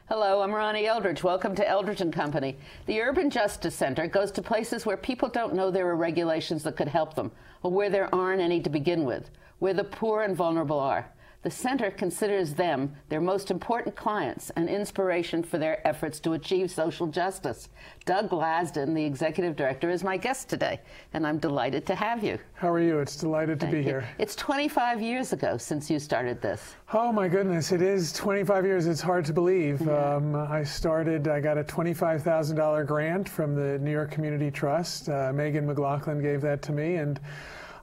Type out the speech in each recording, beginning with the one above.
Hello, I'm Ronnie Eldridge. Welcome to Eldridge and Company. The Urban Justice Center goes to places where people don't know there are regulations that could help them, or where there aren't any to begin with, where the poor and vulnerable are. The center considers them their most important clients and inspiration for their efforts to achieve social justice. Doug Lasdon, the executive director, is my guest today, and I'm delighted to have you. How are you? It's delighted to be here. It's 25 years ago since you started this. Oh my goodness, it is 25 years. It's hard to believe. Yeah. I got a $25,000 grant from the New York Community Trust. Megan McLaughlin gave that to me, and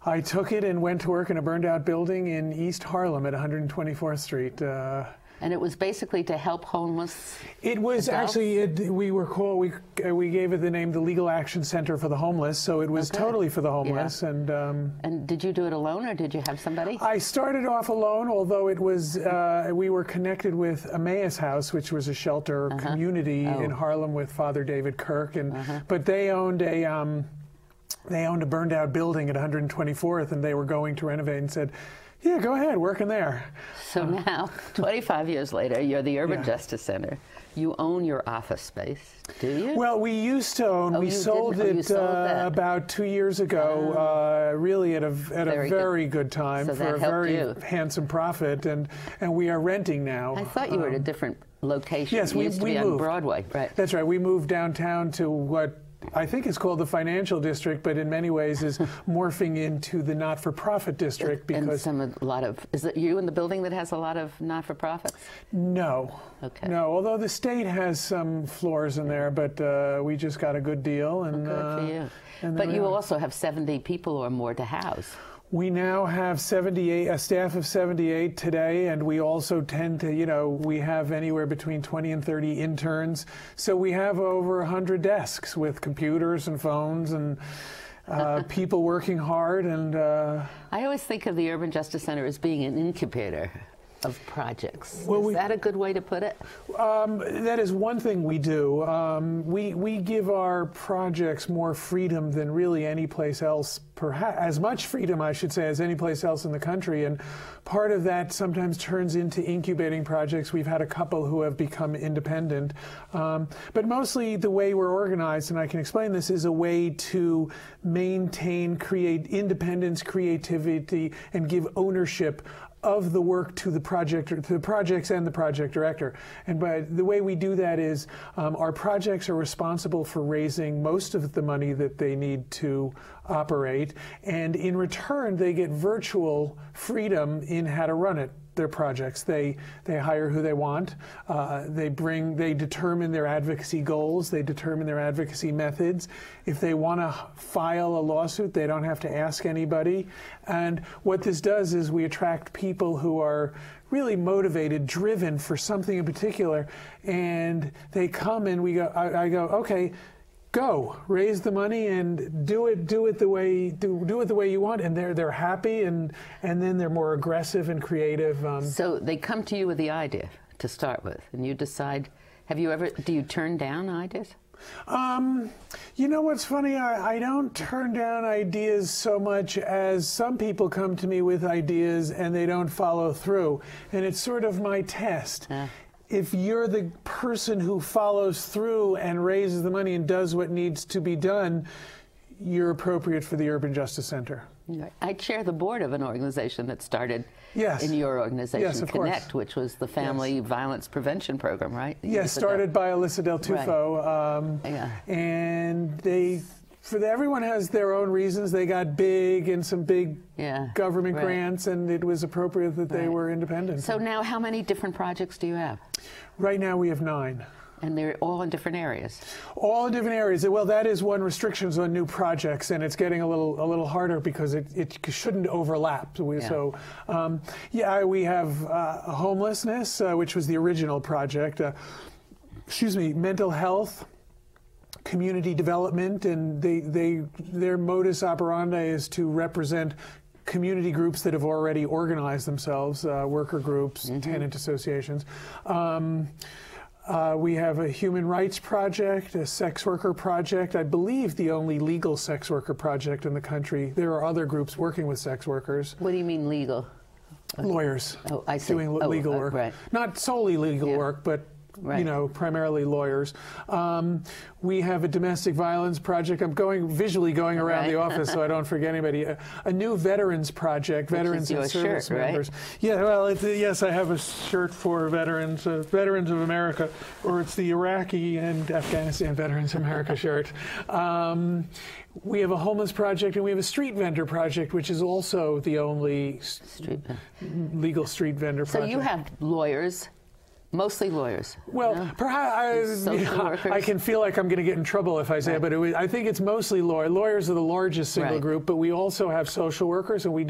I took it and went to work in a burned out building in East Harlem at 124th Street. And it was basically to help homeless It was adults? actually, we gave it the name the Legal Action Center for the Homeless, so it was totally for the homeless. Yeah. And did you do it alone, or did you have somebody? I started off alone, although it was, we were connected with Emmaus House, which was a shelter community in Harlem with Father David Kirk, and but they owned a burned out building at 124th, and they were going to renovate and said, yeah, go ahead, work in there. So now, 25 years later, you're the Urban Justice Center. You own your office space, do you? Well, we used to own. We sold it about 2 years ago, really at a very good time for a very handsome profit, and we are renting now. I thought you were at a different location. Yes, we used to be moved on Broadway, right? That's right. We moved downtown to what I think it's called the financial district, but in many ways is morphing into the not-for-profit district because is it you in the building that has a lot of not-for-profits? No. Okay. No, although the state has some floors in there, but we just got a good deal. And good for you. But you also have 70 people or more to house. We now have a staff of 78 today, and we also tend to, we have anywhere between 20 and 30 interns. So we have over 100 desks with computers and phones and people working hard. And I always think of the Urban Justice Center as being an incubator of projects. Well, is that a good way to put it? That is one thing we do. We give our projects more freedom than really any place else, perhaps as much freedom, I should say, as any place else in the country. And part of that sometimes turns into incubating projects. We've had a couple who have become independent. But mostly the way we're organized, and I can explain this, is a way to maintain, create independence, creativity, and give ownership of the work to the projects and the project director. And by the way we do that is our projects are responsible for raising most of the money that they need to operate, and in return they get virtual freedom in how to run it. Their projects. They hire who they want. They determine their advocacy goals. They determine their advocacy methods. If they want to file a lawsuit, they don't have to ask anybody. And what this does is we attract people who are really motivated, driven for something in particular, and they come and I go, okay, go raise the money and do it the way you want, and they're happy, and then they're more aggressive and creative. So they come to you with the idea to start with, and you decide. Do you turn down ideas? You know what's funny? I don't turn down ideas so much as some people come to me with ideas and they don't follow through, and it's sort of my test. If you're the person who follows through and raises the money and does what needs to be done, you're appropriate for the Urban Justice Center. I chair the board of an organization that started in your organization, yes, of Connect, course. Which was the Family Violence Prevention Program, right? Yes, started by Alyssa Del Tufo. And everyone has their own reasons. They got big in some big government grants, and it was appropriate that they were independent. So now how many different projects do you have? Right now we have 9. And they're all in different areas? All in different areas. Well, that is one restriction on new projects, and it's getting a little harder because it shouldn't overlap. So, we have homelessness, which was the original project. Mental health, community development, and their modus operandi is to represent community groups that have already organized themselves, worker groups, tenant associations. We have a human rights project, a sex worker project, I believe the only legal sex worker project in the country. There are other groups working with sex workers. What do you mean legal? Lawyers I see. doing legal work. Right. Not solely legal work, but you know, primarily lawyers. We have a domestic violence project. I'm visually going around the office so I don't forget anybody. A new veterans project, veterans and service members. Right? Yeah, well, yes, I have a shirt for veterans, Veterans of America, or it's the Iraqi and Afghanistan Veterans of America shirt. We have a homeless project, and we have a street vendor project, which is also the only legal street vendor project. So you have lawyers. Mostly lawyers. Well, perhaps I can feel like I'm going to get in trouble if I say it, but I think it's mostly lawyers. Lawyers are the largest single group, but we also have social workers, and we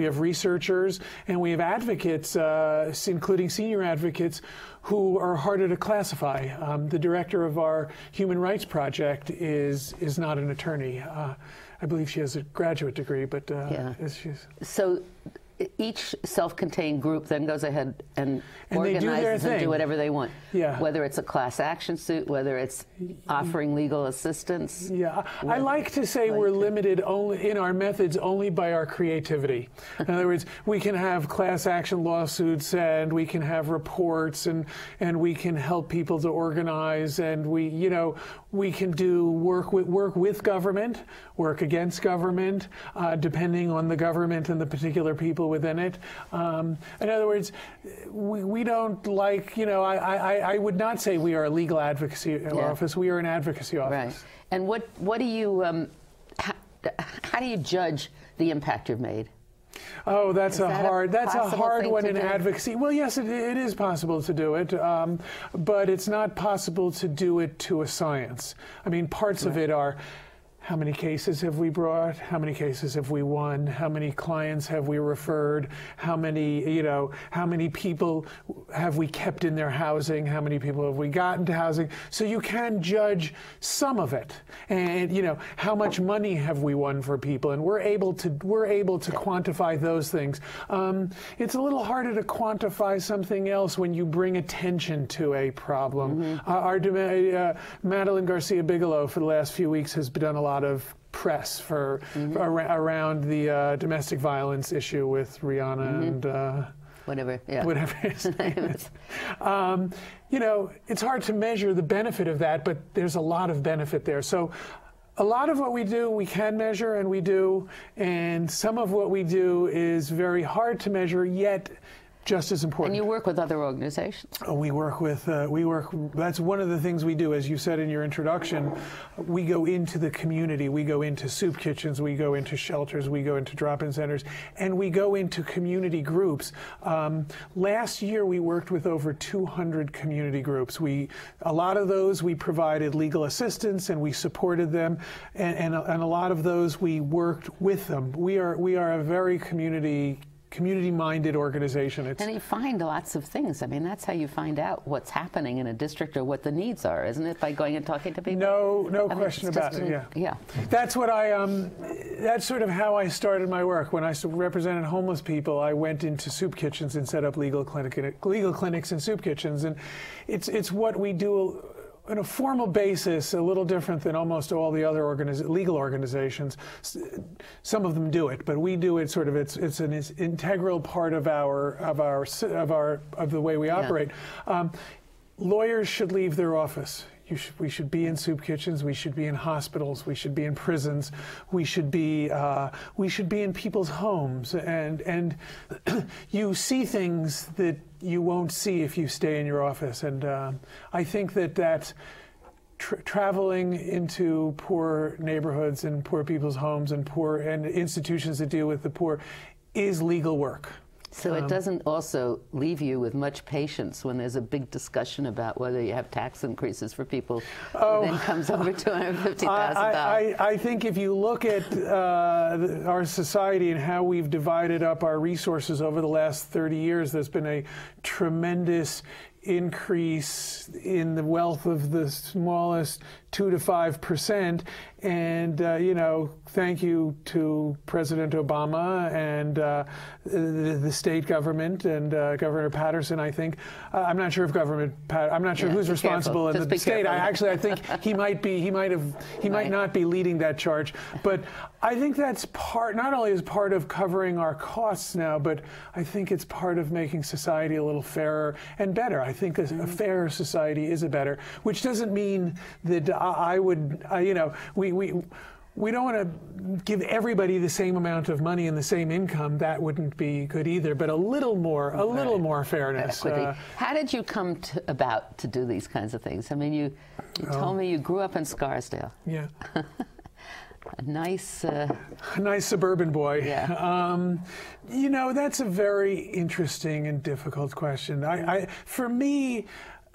have researchers, and we have advocates, including senior advocates, who are harder to classify. The director of our Human Rights Project is not an attorney. I believe she has a graduate degree, but she's... So each self-contained group then goes ahead and organizes and do whatever they want. Yeah. Whether it's a class action suit, whether it's offering legal assistance. Yeah. I like to say we're limited only in our methods only by our creativity. In other words, we can have class action lawsuits, and we can have reports, and we can help people to organize, and we can do work with government, work against government, depending on the government and the particular people within it. In other words, we don't like, I would not say we are a legal advocacy office. We are an advocacy office. Right. And what do you, how do you judge the impact you've made? Oh, that's a hard one in advocacy. Well, yes, it is possible to do it, but it's not possible to do it to a science. I mean, parts of it are, how many cases have we brought? How many cases have we won? How many clients have we referred? How many, how many people have we kept in their housing? How many people have we gotten to housing? So you can judge some of it, and how much money have we won for people? And we're able to quantify those things. It's a little harder to quantify something else when you bring attention to a problem. Madeline Garcia Bigelow for the last few weeks has done a lot of press around the domestic violence issue with Rihanna and whatever his name is. It's hard to measure the benefit of that, but there's a lot of benefit there. So a lot of what we do, we can measure, and we do, and some of what we do is very hard to measure, yet just as important. And you work with other organizations. We work, that's one of the things we do. As you said in your introduction, we go into the community. We go into soup kitchens. We go into shelters. We go into drop-in centers. And we go into community groups. Last year, we worked with over 200 community groups. A lot of those, we provided legal assistance, and we supported them. And a lot of those, we worked with them. We are a very community-minded organization. And you find lots of things. I mean, that's how you find out what's happening in a district or what the needs are, isn't it? By going and talking to people? No question about it, yeah. That's that's sort of how I started my work. When I represented homeless people, I went into soup kitchens and set up legal clinics and soup kitchens. And it's what we do on a formal basis, a little different than almost all the other legal organizations. Some of them do it, but we do it sort of. It's an integral part of the way we operate. Lawyers should leave their office. We should be in soup kitchens. We should be in hospitals. We should be in prisons. We should be in people's homes. And you see things that you won't see if you stay in your office. And I think that traveling into poor neighborhoods and poor people's homes and institutions that deal with the poor is legal work. So it doesn't also leave you with much patience when there's a big discussion about whether you have tax increases for people with incomes over $250,000. I think if you look at our society and how we've divided up our resources over the last 30 years, there's been a tremendous increase in the wealth of the smallest 2 to 5%, and thank you to President Obama and the state government and Governor Patterson. I think I'm not sure if I'm not sure who's responsible in the state. I think he might not be leading that charge, but I think that's not only is part of covering our costs now, but I think it's part of making society a little fairer and better. I think a fairer society is a better, which doesn't mean that I would, you know, we don't want to give everybody the same amount of money and the same income. That wouldn't be good either. But a little more fairness. How did you come about to do these kinds of things? I mean, you told me you grew up in Scarsdale. Yeah. A nice suburban boy. Yeah. You know, that's a very interesting and difficult question. For me,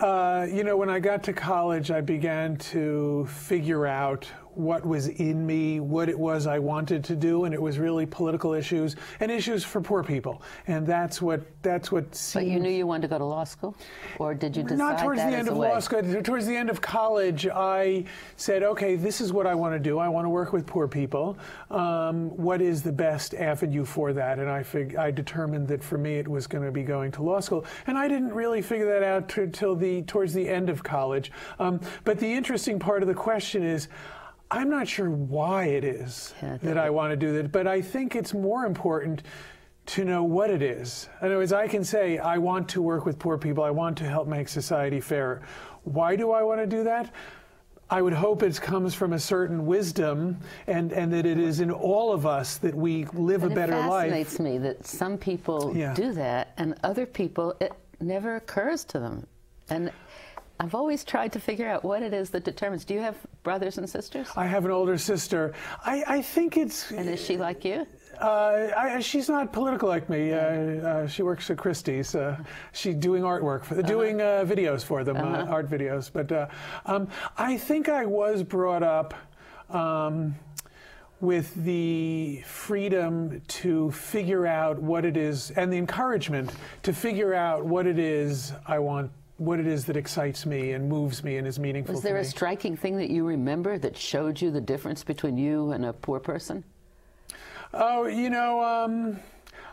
you know, when I got to college, I began to figure out what was in me, what it was I wanted to do, and it was really political issues and issues for poor people. And that's what seemed. But you knew you wanted to go to law school, or did you decide not towards that the end as of a way? law school? Towards the end of college, I said, okay, this is what I want to do. I want to work with poor people. What is the best avenue for that? And I determined that for me it was going to be going to law school. And I didn't really figure that out towards the end of college. But the interesting part of the question is, I'm not sure why it is that I want to do that, but I think it's more important to know what it is. In other words, I can say, I want to work with poor people, I want to help make society fairer. Why do I want to do that? I would hope it comes from a certain wisdom and that it is in all of us that we live a better life. It fascinates me that some people do that and other people, it never occurs to them. And I've always tried to figure out what it is that determines. Do you have brothers and sisters? I have an older sister. I think it's... And is she like you? She's not political like me. She works at Christie's. She's doing artwork, doing videos for them, art videos. But I think I was brought up with the freedom to figure out what it is, and the encouragement to figure out what it is I want, what it is that excites me and moves me and is meaningful to me. Was there a striking thing that you remember that showed you the difference between you and a poor person? Oh, you know,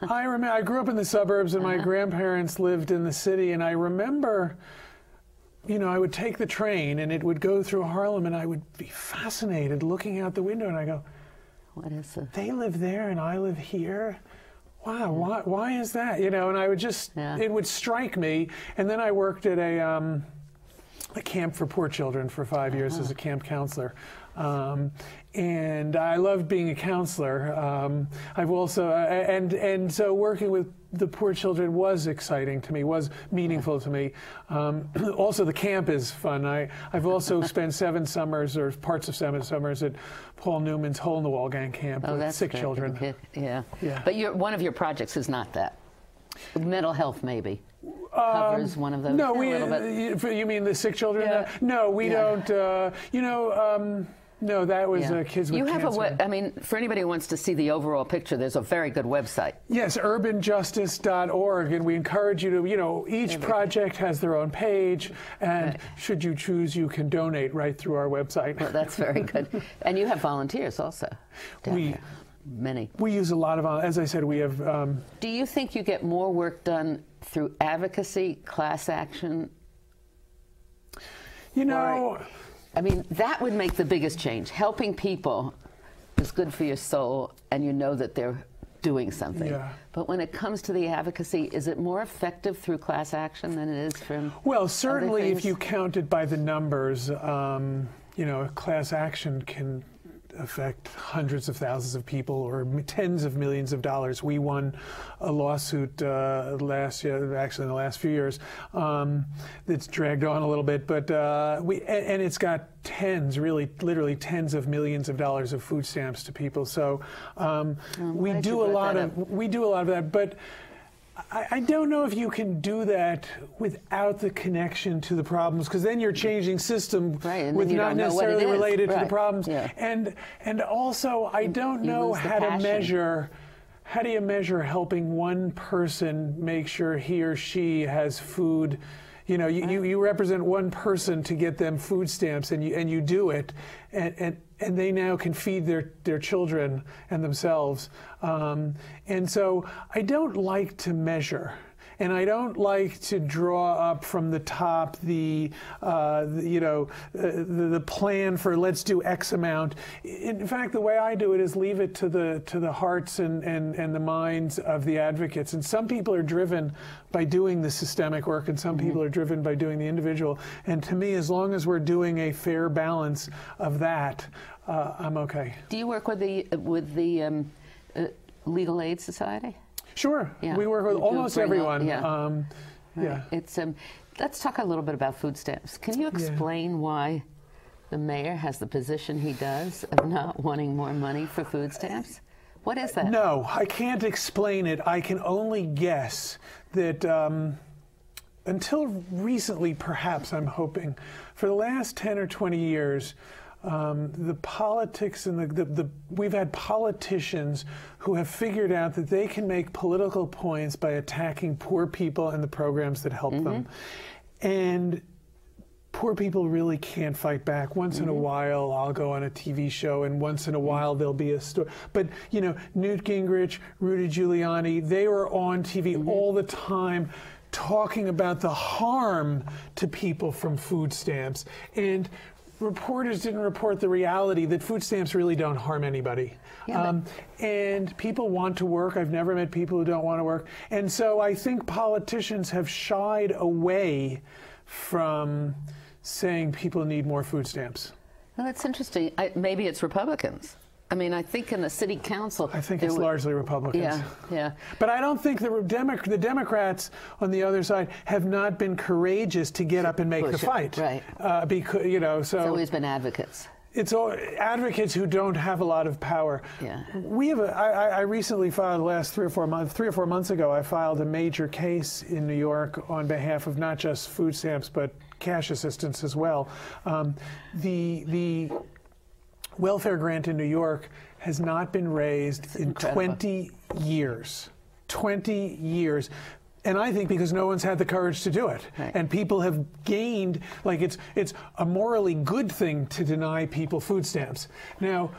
I remember I grew up in the suburbs and my grandparents lived in the city, and I remember, you know, I would take the train and it would go through Harlem and I would be fascinated looking out the window and I go, what is it? They live there and I live here? Wow, why is that? You know, and I would just, it would strike me. And then I worked at a camp for poor children for 5 years as a camp counselor. And I loved being a counselor. I've also, and so working with the poor children was exciting to me, was meaningful to me. Also, the camp is fun. I've also spent 7 summers, or parts of 7 summers, at Paul Newman's Hole-in-the-Wall Gang Camp with sick children. Yeah. But one of your projects is not that. Mental health, maybe. Covers one of those. No, you mean the sick children? Yeah. No, we don't. You know, no, that was kids with cancer. You have I mean, for anybody who wants to see the overall picture, there's a very good website. Yes, urbanjustice.org, and we encourage you to, you know, each project has their own page, and should you choose, you can donate right through our website. Well, that's very good. And you have volunteers also. Many. We use a lot of, as I said, we have... Do you think you get more work done through advocacy, class action? You know... I mean, that would make the biggest change. Helping people is good for your soul, and you know that they're doing something. Yeah. But when it comes to the advocacy, is it more effective through class action than it is from Well, certainly if you count it by the numbers, you know, class action can affect hundreds of thousands of people or tens of millions of dollars. We won a lawsuit last year, actually in the last few years, that's dragged on a little bit, but and it's got literally tens of millions of dollars of food stamps to people. So we do a lot of that, but I don't know if you can do that without the connection to the problems, because then you're changing system with not necessarily related to the problems. Yeah. And also, I don't know how to measure. How do you measure helping one person make sure he or she has food? You know, you represent one person to get them food stamps, and you do it, and they now can feed their children and themselves. And so I don't like to measure. And I don't like to draw up from the top the plan for let's do X amount. In fact, the way I do it is leave it to the hearts and the minds of the advocates. And some people are driven by doing the systemic work, and some people are driven by doing the individual. And to me, as long as we're doing a fair balance of that, I'm okay. Do you work with the Legal Aid Society? Sure. Yeah. We work with almost everyone. Yeah. Yeah. It's let's talk a little bit about food stamps. Can you explain why the mayor has the position he does of not wanting more money for food stamps? What is that? No, I can't explain it. I can only guess that until recently, perhaps, I'm hoping, for the last 10 or 20 years, the politics and we've had politicians who have figured out that they can make political points by attacking poor people and the programs that help them. And poor people really can't fight back. Once in a while, I'll go on a TV show, and once in a while, there'll be a story. But, you know, Newt Gingrich, Rudy Giuliani, they were on TV all the time talking about the harm to people from food stamps. And reporters didn't report the reality that food stamps really don't harm anybody. Yeah, and people want to work. I've never met people who don't want to work. And so I think politicians have shied away from saying people need more food stamps. Well, that's interesting. Maybe it's Republicans. I mean, I think in the city council... I think it's largely Republicans. Yeah, yeah. But I don't think the Democrats on the other side have not been courageous to get up and make the fight. Right. Because, you know, so... It's always been advocates. It's all advocates who don't have a lot of power. Yeah. We have I recently filed, the last 3 or 4 months ago, I filed a major case in New York on behalf of not just food stamps, but cash assistance as well. The welfare grant in New York has not been raised in 20 years. 20 years. And I think because no one's had the courage to do it. Right. And people have gained, like it's a morally good thing to deny people food stamps. Now,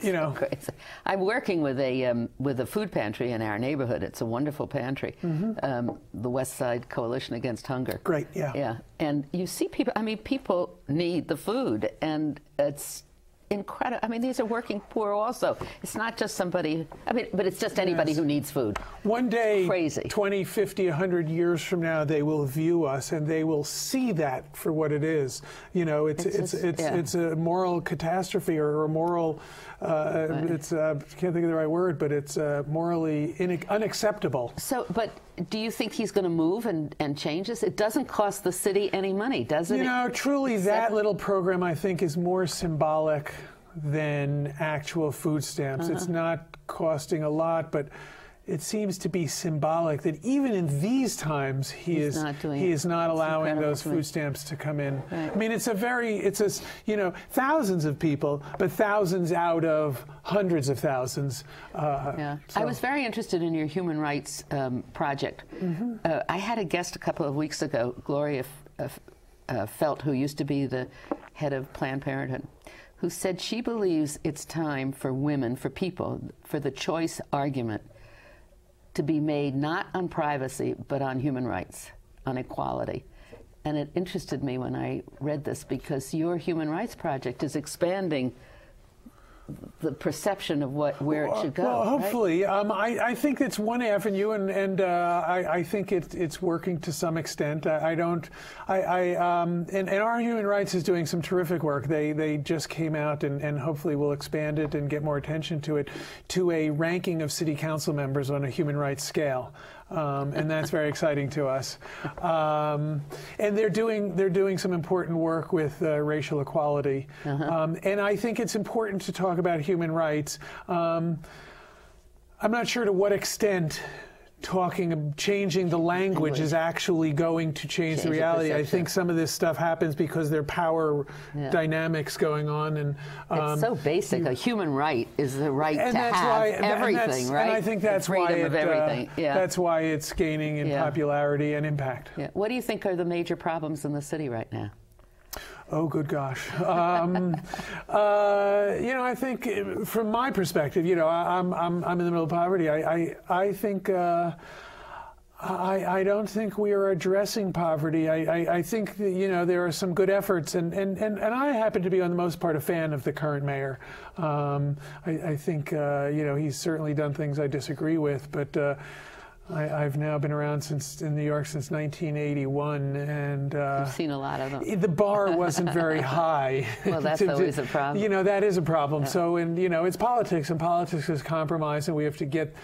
you know. Crazy. I'm working with a food pantry in our neighborhood. It's a wonderful pantry, the West Side Coalition Against Hunger. Great, yeah. Yeah, and you see people, I mean, people need the food, and it's incredible. I mean, these are working poor also. It's not just somebody, I mean, but it's just anybody who needs food. One day, crazy. 20, 50, 100 years from now, they will view us and they will see that for what it is. You know, it's a moral catastrophe or a moral, it's, I can't think of the right word, but it's morally unacceptable. So, but do you think he's going to move and change this? It doesn't cost the city any money, does it? You know, truly that little program, I think, is more symbolic than actual food stamps. It's not costing a lot, but it seems to be symbolic that even in these times he is not allowing those food stamps to come in. Right. I mean, it's you know, thousands of people, but thousands out of hundreds of thousands. Yeah. So. I was very interested in your human rights project. I had a guest a couple of weeks ago, Gloria Felt, who used to be the head of Planned Parenthood, who said she believes it's time for women, for people, for the choice argument to be made not on privacy, but on human rights, on equality. And it interested me when I read this because your human rights project is expanding the perception of where it should go. Well, hopefully. Right? I think it's one avenue, and I think it's working to some extent. And our human rights is doing some terrific work. They just came out and hopefully will expand it and get more attention to it, to a ranking of city council members on a human rights scale. And that's very exciting to us. And they're doing some important work with racial equality. And I think it's important to talk about human rights. I'm not sure to what extent changing the language is actually going to change the reality. I think some of this stuff happens because there are power dynamics going on, and it's so basic. A human right is the right to have everything, right? And I think that's why that's why it's gaining in popularity and impact. Yeah. What do you think are the major problems in the city right now? Oh, good gosh. You know, I think from my perspective, you know, I'm in the middle of poverty. I think I don't think we are addressing poverty. I think that, you know, there are some good efforts, and I happen to be, on the most part, a fan of the current mayor. I think, you know, he's certainly done things I disagree with, but I've now been around in New York since 1981, and you've seen a lot of them. The bar wasn't very high. Well, that's always a problem. You know, that is a problem. Yeah. So, and you know, it's politics, and politics is compromise, and we have to get.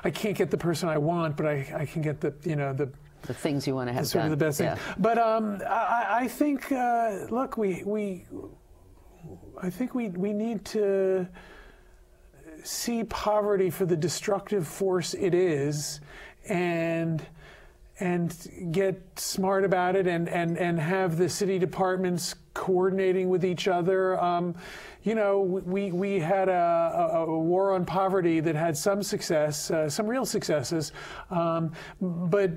I can't get the person I want, but I can get the, you know, the things you want to have sort done. of the best yeah. thing. But I think, look, I think we need to see poverty for the destructive force it is, and get smart about it, and have the city departments coordinating with each other. You know, we had a war on poverty that had some success, some real successes, but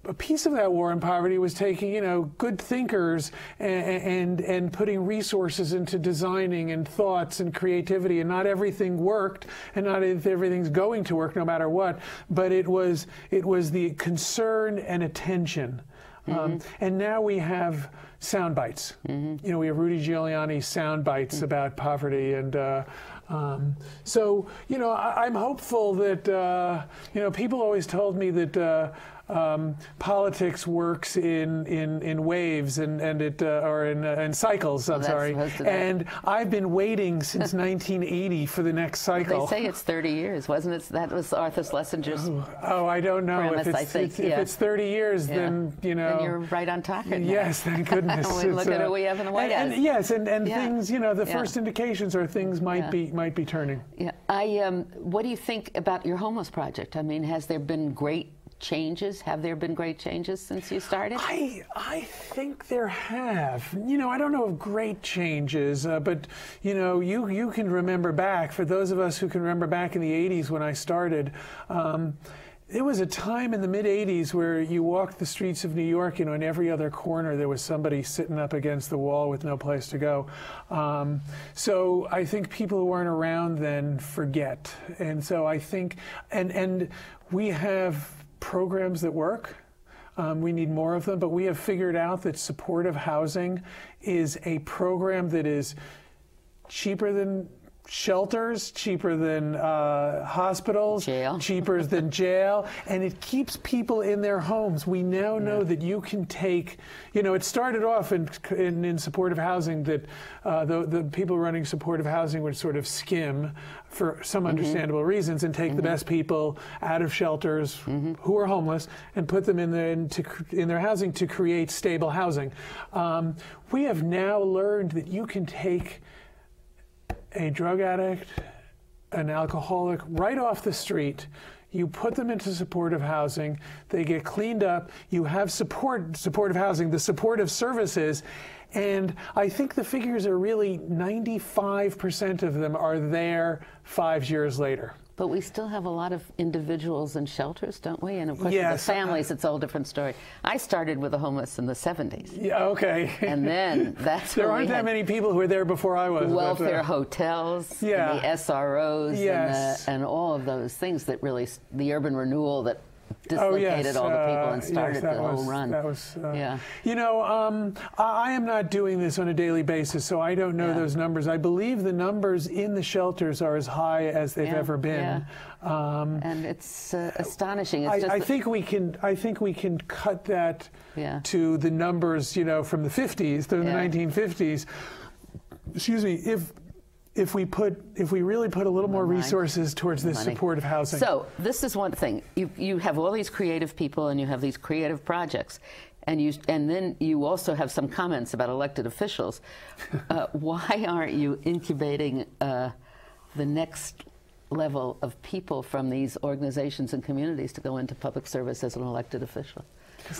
a piece of that war on poverty was taking, you know, good thinkers and putting resources into designing and thoughts and creativity, and not everything worked, and not everything's going to work no matter what, but it was the concern and attention. And now we have sound bites. You know, we have Rudy Giuliani's sound bites about poverty, and so, you know, I'm hopeful that, you know, people always told me that politics works in waves and it or in cycles. I'm sorry. And I've been waiting since 1980 for the next cycle. They say it's 30 years, wasn't it? That was Arthur Schlesinger's. Oh, I don't know premise, if it's 30 years. Then, you know. Then you're right on target. Yes, thank goodness. Look at what we have in the White House. Yes, and things. You know, the first indications are things might be turning. Yeah. What do you think about your homeless project? I mean, has there been great changes? Have there been great changes since you started? I think there have. You know, I don't know of great changes, but you know, you can remember back. For those of us who can remember back in the 80s when I started, there was a time in the mid-80s where you walked the streets of New York, you know, in every other corner there was somebody sitting up against the wall with no place to go. So I think people who weren't around then forget. And so I think, and we have programs that work. We need more of them, but we have figured out that supportive housing is a program that is cheaper than shelters, cheaper than hospitals, cheaper than jail, and it keeps people in their homes. We now know that you can take, you know, it started off in supportive housing that the people running supportive housing would sort of skim for some understandable reasons and take the best people out of shelters who are homeless and put them in their housing to create stable housing. We have now learned that you can take a drug addict, an alcoholic, right off the street. You put them into supportive housing, they get cleaned up, you have supportive housing, the supportive services, and I think the figures are really 95% of them are there 5 years later. But we still have a lot of individuals in shelters, don't we? And of course, yes, the families, it's a whole different story. I started with the homeless in the 70s. Yeah, okay. And then that's there aren't that many people who were there before I was. Welfare hotels, and the SROs, and all of those things that really, the urban renewal that dislocated all the people and started the whole run. That was, you know, I am not doing this on a daily basis, so I don't know those numbers. I believe the numbers in the shelters are as high as they've ever been. And it's astonishing. It's I think we can cut that to the numbers, you know, from the 50s, the 1950s. Excuse me, if we really put a little more resources towards this supportive housing. So this is one thing. You have all these creative people and you have these creative projects, and then you also have some comments about elected officials. Why aren't you incubating the next level of people from these organizations and communities to go into public service as an elected official?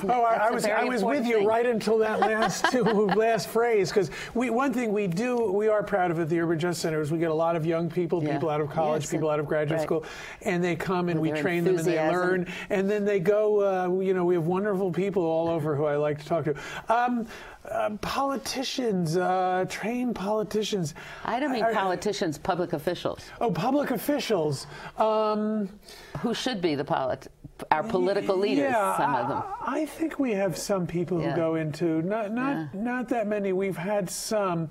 Oh, I was with you right until that last phrase, because one thing we are proud of at the Urban Justice Center is we get a lot of young people, people out of college, people out of graduate school, and they come and we train them and they learn, and then they go, you know, we have wonderful people all over who I like to talk to. Politicians, trained politicians. I don't mean politicians, public officials. Oh, public officials. Who should be the our political leaders, some of them. I think we have some people who go into, not that many. We've had some.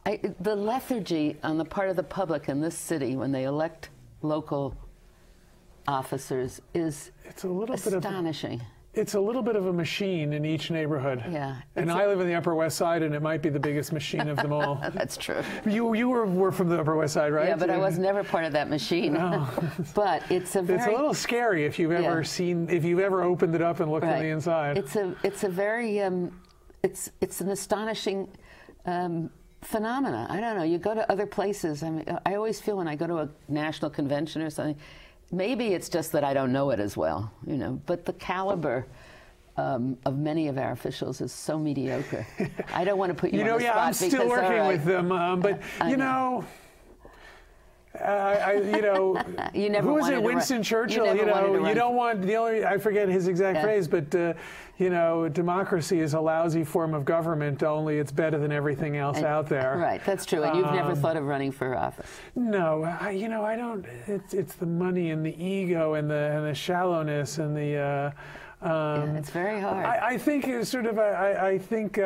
The lethargy on the part of the public in this city when they elect local officers is astonishing. It's a little bit of a machine in each neighborhood. Yeah. And I live in the Upper West Side, and it might be the biggest machine of them all. That's true. You were from the Upper West Side, right? Yeah, but I was never part of that machine. No. But it's a little scary if you've ever if you've ever opened it up and looked on the inside. It's a very it's an astonishing phenomena. I don't know. You go to other places. I mean, I always feel when I go to a national convention or something, maybe it's just that I don't know it as well, you know, but the caliber of many of our officials is so mediocre. I don't want to put you on the spot. I'm still working with them, but you know, you never who was it? Winston Churchill. You don't want I forget his exact phrase, but democracy is a lousy form of government. Only it's better than everything else out there. Right, that's true. And you've never thought of running for office? No, I don't. It's the money and the ego and the shallowness and the. It's very hard. I think it's sort of. I think.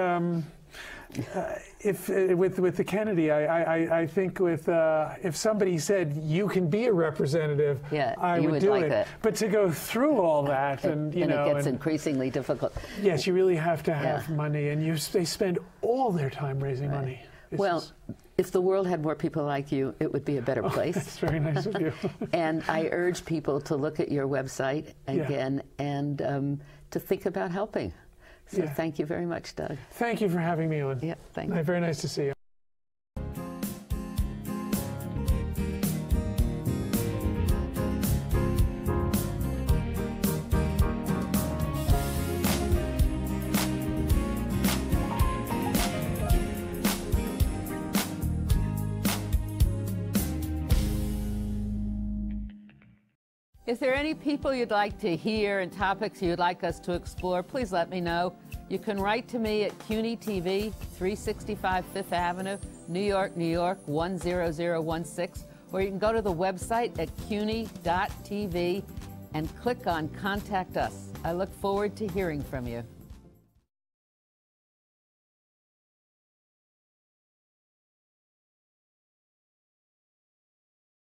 If with the Kennedy, I think if somebody said you can be a representative, I would do it. But to go through all that, and it gets increasingly difficult. Yes, you really have to have money, and they spend all their time raising money. If the world had more people like you, it would be a better place. That's very nice of you. And I urge people to look at your website again and to think about helping. So thank you very much, Doug. Thank you for having me on. Yeah, thank you. Very nice to see you. Is there any people you'd like to hear and topics you'd like us to explore? Please let me know. You can write to me at CUNY TV, 365 Fifth Avenue, New York, New York, 10016, or you can go to the website at cuny.tv and click on Contact Us. I look forward to hearing from you.